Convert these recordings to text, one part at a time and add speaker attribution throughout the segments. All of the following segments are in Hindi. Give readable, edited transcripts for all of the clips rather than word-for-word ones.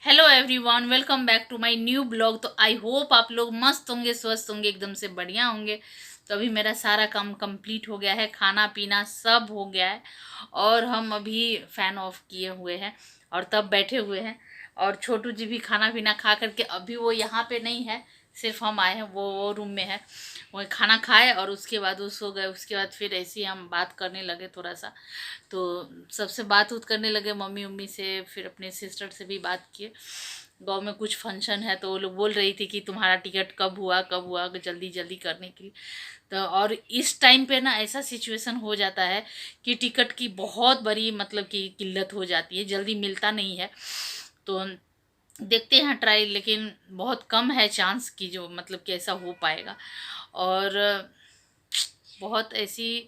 Speaker 1: Hello everyone, welcome back to my new blog. तो आई होप आप लोग मस्त होंगे, स्वस्थ होंगे, एकदम से बढ़िया होंगे। तो अभी मेरा सारा काम कंप्लीट हो गया है, खाना पीना सब हो गया है और हम अभी फ़ैन ऑफ किए हुए हैं और तब बैठे हुए हैं। और छोटू जी भी खाना पीना खा करके, अभी वो यहाँ पे नहीं है, सिर्फ हम आए हैं, वो रूम में है। वो खाना खाए और उसके बाद वो सो गए। उसके बाद फिर ऐसे ही हम बात करने लगे थोड़ा सा। तो सबसे बात उत करने लगे, मम्मी उम्मी से, फिर अपने सिस्टर से भी बात किए। गांव में कुछ फंक्शन है तो वो लोग बोल रही थी कि तुम्हारा टिकट कब हुआ जल्दी जल्दी करने के लिए। तो और इस टाइम पे ना ऐसा सिचुएशन हो जाता है कि टिकट की बहुत बड़ी मतलब कि किल्लत हो जाती है, जल्दी मिलता नहीं है। तो देखते हैं ट्राई, लेकिन बहुत कम है चांस कि जो मतलब कि ऐसा हो पाएगा। और बहुत ऐसी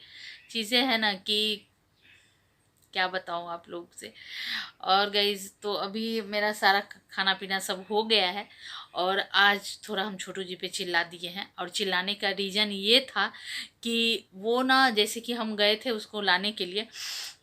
Speaker 1: चीज़ें हैं ना कि क्या बताऊँ आप लोग से। और गाइज, तो अभी मेरा सारा खाना पीना सब हो गया है और आज थोड़ा हम छोटू जी पे चिल्ला दिए हैं। और चिल्लाने का रीज़न ये था कि वो ना, जैसे कि हम गए थे उसको लाने के लिए,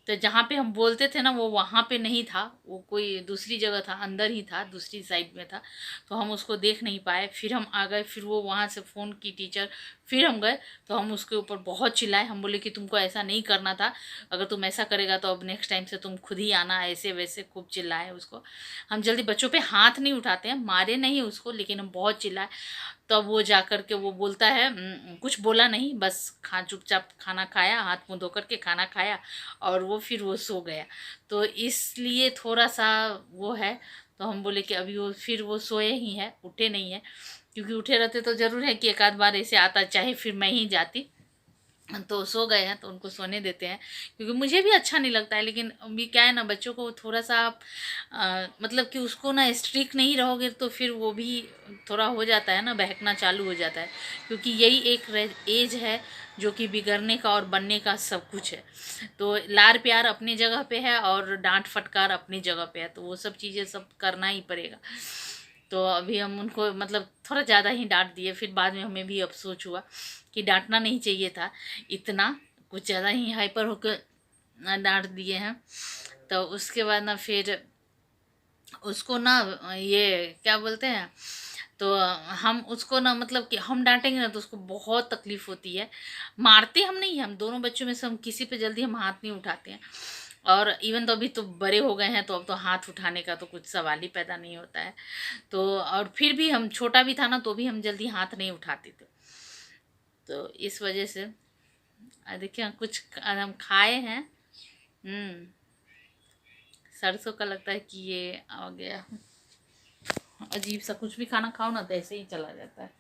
Speaker 1: तो जहाँ पे हम बोलते थे ना वो वहाँ पे नहीं था, वो कोई दूसरी जगह था, अंदर ही था, दूसरी साइड में था। तो हम उसको देख नहीं पाए, फिर हम आ गए, फिर वो वहाँ से फ़ोन की टीचर, फिर हम गए। तो हम उसके ऊपर बहुत चिल्लाए, हम बोले कि तुमको ऐसा नहीं करना था, अगर तुम ऐसा करेगा तो अब नेक्स्ट टाइम से तुम खुद ही आना, ऐसे वैसे खूब चिल्लाए उसको। हम जल्दी बच्चों पे हाथ नहीं उठाते हैं, मारे नहीं उसको, लेकिन हम बहुत चिल्लाए। तब वो जा कर के वो बोलता है, कुछ बोला नहीं, बस चुपचाप खाना खाया, हाथ मुंह धो करके खाना खाया और वो फिर वो सो गया। तो इसलिए थोड़ा सा वो है। तो हम बोले कि अभी वो फिर वो सोए ही है, उठे नहीं है। क्योंकि उठे रहते तो ज़रूर है कि एक आध बार ऐसे आता, चाहे फिर मैं ही जाती। तो सो गए हैं तो उनको सोने देते हैं, क्योंकि मुझे भी अच्छा नहीं लगता है। लेकिन अभी क्या है ना, बच्चों को थोड़ा सा आप मतलब कि उसको ना स्ट्रिक्ट नहीं रहोगे तो फिर वो भी थोड़ा हो जाता है ना, बहकना चालू हो जाता है। क्योंकि यही एक एज है जो कि बिगड़ने का और बनने का सब कुछ है। तो लार प्यार अपनी जगह पे है और डांट फटकार अपनी जगह पे है, तो वो सब चीज़ें सब करना ही पड़ेगा। तो अभी हम उनको मतलब थोड़ा ज़्यादा ही डांट दिए, फिर बाद में हमें भी अफसोस हुआ कि डांटना नहीं चाहिए था इतना, कुछ ज़्यादा ही हाइपर होकर डांट दिए हैं। तो उसके बाद ना फिर उसको ना, ये क्या बोलते हैं, तो हम उसको ना मतलब कि हम डांटेंगे ना तो उसको बहुत तकलीफ होती है। मारते हम नहीं, हम दोनों बच्चों में से हम किसी पे जल्दी हम हाथ नहीं उठाते हैं। और इवन तो अभी तो बड़े हो गए हैं तो अब तो हाथ उठाने का तो कुछ सवाल ही पैदा नहीं होता है। तो और फिर भी हम छोटा भी था ना तो भी हम जल्दी हाथ नहीं उठाते थे। तो इस वजह से देखिए कुछ हम खाए हैं। सरसों का लगता है कि ये आ गया। अजीब सा कुछ भी खाना खाओ ना तो ऐसे ही चला जाता है।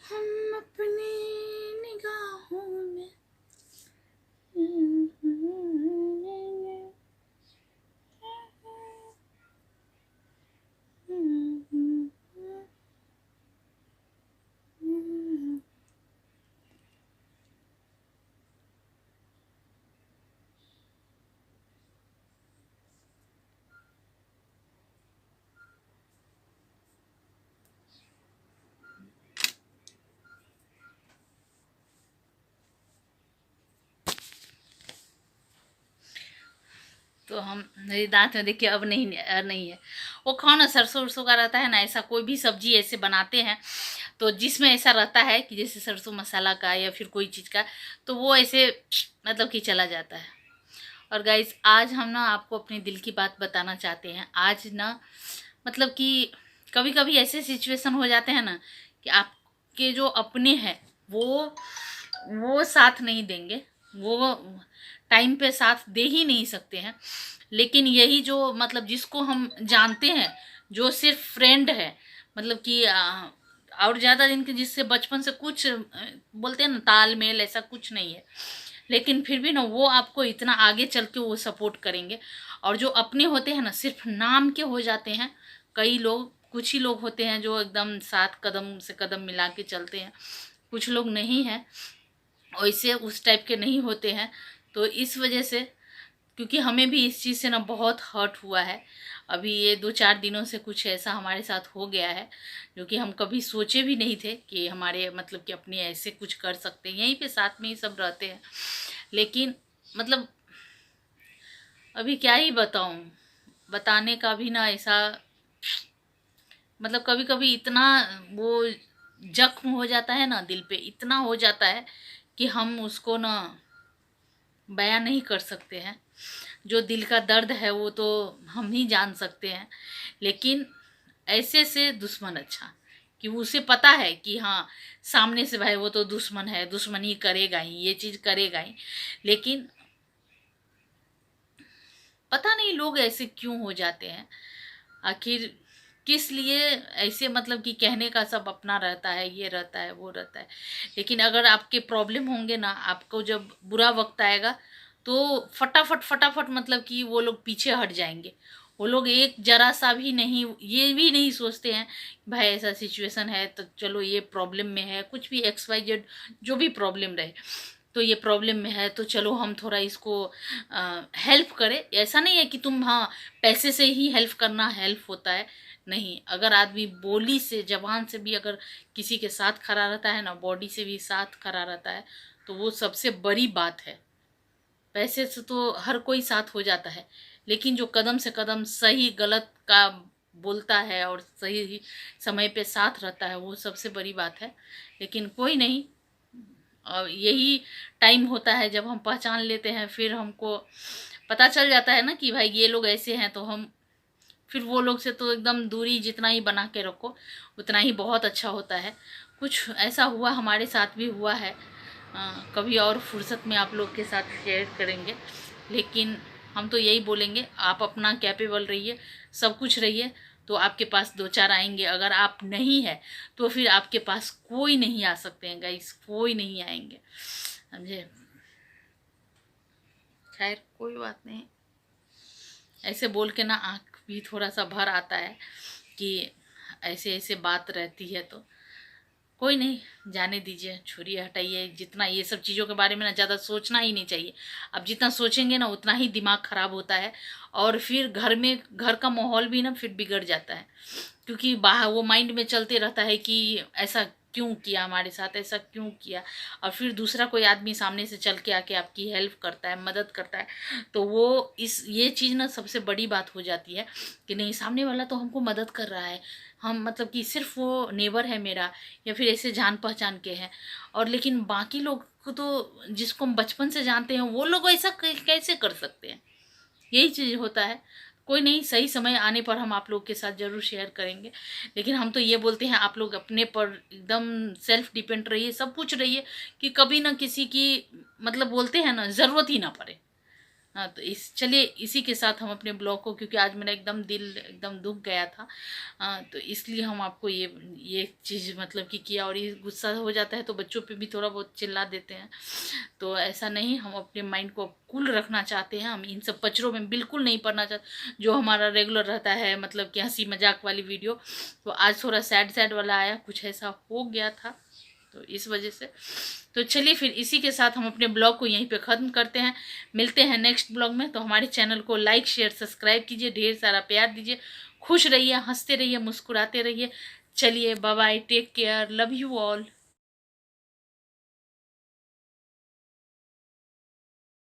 Speaker 1: हम अपनी निगाहों में तो हम, मेरी दांत में देखिए अब नहीं, नहीं है। वो खाओ ना, सरसों उरसों का रहता है ना, ऐसा कोई भी सब्जी ऐसे बनाते हैं तो जिसमें ऐसा रहता है कि जैसे सरसों मसाला का या फिर कोई चीज़ का, तो वो ऐसे मतलब कि चला जाता है। और गाइस, आज हम ना आपको अपने दिल की बात बताना चाहते हैं। आज ना मतलब कि कभी कभी ऐसे सिचुएशन हो जाते हैं ना कि आपके जो अपने हैं वो साथ नहीं देंगे, वो टाइम पे साथ दे ही नहीं सकते हैं। लेकिन यही जो मतलब जिसको हम जानते हैं, जो सिर्फ फ्रेंड है, मतलब कि और ज़्यादा दिन के, जिससे बचपन से कुछ बोलते हैं ना तालमेल, ऐसा कुछ नहीं है, लेकिन फिर भी ना वो आपको इतना आगे चल के वो सपोर्ट करेंगे। और जो अपने होते हैं ना, सिर्फ नाम के हो जाते हैं। कई लोग, कुछ ही लोग होते हैं जो एकदम साथ कदम से कदम मिला के चलते हैं, कुछ लोग नहीं हैं वैसे, उस टाइप के नहीं होते हैं। तो इस वजह से, क्योंकि हमें भी इस चीज़ से ना बहुत हर्ट हुआ है। अभी ये 2-4 दिनों से कुछ ऐसा हमारे साथ हो गया है जो कि हम कभी सोचे भी नहीं थे कि हमारे मतलब कि अपने ऐसे कुछ कर सकते हैं। यहीं पे साथ में ही सब रहते हैं, लेकिन मतलब अभी क्या ही बताऊं, बताने का भी ना ऐसा, मतलब कभी कभी इतना वो जख्म हो जाता है ना, दिल पे इतना हो जाता है कि हम उसको ना बयां नहीं कर सकते हैं। जो दिल का दर्द है वो तो हम ही जान सकते हैं, लेकिन ऐसे से दुश्मन अच्छा, कि उसे पता है कि हाँ सामने से भाई वो तो दुश्मन है, दुश्मनी करेगा ही, ये चीज़ करेगा ही, लेकिन पता नहीं लोग ऐसे क्यों हो जाते हैं आखिर, किस लिए ऐसे, मतलब कि कहने का सब अपना रहता है, ये रहता है वो रहता है, लेकिन अगर आपके प्रॉब्लम होंगे ना, आपको जब बुरा वक्त आएगा तो फटाफट फटाफट मतलब कि वो लोग पीछे हट जाएंगे। वो लोग एक जरा सा भी नहीं, ये भी नहीं सोचते हैं भाई ऐसा सिचुएशन है तो चलो ये प्रॉब्लम में है, कुछ भी एक्स वाई जेड जो भी प्रॉब्लम रहे, तो ये प्रॉब्लम में है तो चलो हम थोड़ा इसको हेल्प करें। ऐसा नहीं है कि तुम हाँ पैसे से ही हेल्प करना हेल्प होता है, नहीं, अगर आदमी बोली से, जबान से भी अगर किसी के साथ खड़ा रहता है ना, बॉडी से भी साथ खड़ा रहता है, तो वो सबसे बड़ी बात है। पैसे से तो हर कोई साथ हो जाता है, लेकिन जो कदम से कदम सही गलत का बोलता है और सही समय पे साथ रहता है, वो सबसे बड़ी बात है। लेकिन कोई नहीं, यही टाइम होता है जब हम पहचान लेते हैं, फिर हमको पता चल जाता है ना कि भाई ये लोग ऐसे हैं, तो हम फिर वो लोग से तो एकदम दूरी जितना ही बना के रखो उतना ही बहुत अच्छा होता है। कुछ ऐसा हुआ हमारे साथ भी हुआ है, कभी और फुर्सत में आप लोग के साथ शेयर करेंगे, लेकिन हम तो यही बोलेंगे आप अपना कैपेबल रहिए, सब कुछ रहिए, तो आपके पास दो चार आएंगे। अगर आप नहीं है तो फिर आपके पास कोई नहीं आ सकते हैं गाइस, कोई नहीं आएंगे, समझे। खैर कोई बात नहीं, ऐसे बोल के ना आँख भी थोड़ा सा भर आता है कि ऐसे ऐसे बात रहती है, तो कोई नहीं, जाने दीजिए, छोड़िए, हटाइए, जितना ये सब चीज़ों के बारे में ना ज़्यादा सोचना ही नहीं चाहिए। अब जितना सोचेंगे ना उतना ही दिमाग खराब होता है, और फिर घर में, घर का माहौल भी ना फिर बिगड़ जाता है, क्योंकि बाहर वो माइंड में चलते रहता है कि ऐसा क्यों किया हमारे साथ, ऐसा क्यों किया। और फिर दूसरा कोई आदमी सामने से चल के आके आपकी हेल्प करता है, मदद करता है, तो वो इस ये चीज़ ना सबसे बड़ी बात हो जाती है कि नहीं, सामने वाला तो हमको मदद कर रहा है, हम मतलब कि सिर्फ वो नेबर है मेरा, या फिर ऐसे जान पहचान के हैं, और लेकिन बाकी लोग को तो, जिसको हम बचपन से जानते हैं, वो लोग ऐसा कैसे कर सकते हैं। यही चीज़ होता है। कोई नहीं, सही समय आने पर हम आप लोग के साथ ज़रूर शेयर करेंगे, लेकिन हम तो ये बोलते हैं आप लोग अपने पर एकदम सेल्फ डिपेंड रहिए, सब कुछ रहिए, कि कभी ना किसी की, मतलब बोलते हैं ना, ज़रूरत ही ना पड़े। हाँ, तो इस चलिए इसी के साथ हम अपने ब्लॉग को, क्योंकि आज मेरा एकदम दिल एकदम दुख गया था, तो इसलिए हम आपको ये चीज़ मतलब कि किया, और ये गुस्सा हो जाता है तो बच्चों पे भी थोड़ा बहुत चिल्ला देते हैं, तो ऐसा नहीं, हम अपने माइंड को कूल रखना चाहते हैं, हम इन सब पचड़ों में बिल्कुल नहीं पड़ना चाहते जो हमारा रेगुलर रहता है, मतलब कि हंसी मजाक वाली वीडियो। तो आज थोड़ा सैड सैड वाला आया, कुछ ऐसा हो गया था, तो इस वजह से। तो चलिए फिर इसी के साथ हम अपने ब्लॉग को यहीं पे ख़त्म करते हैं, मिलते हैं नेक्स्ट ब्लॉग में। तो हमारे चैनल को लाइक शेयर सब्सक्राइब कीजिए, ढेर सारा प्यार दीजिए, खुश रहिए, हंसते रहिए, मुस्कुराते रहिए। चलिए bye bye, take care, love you all.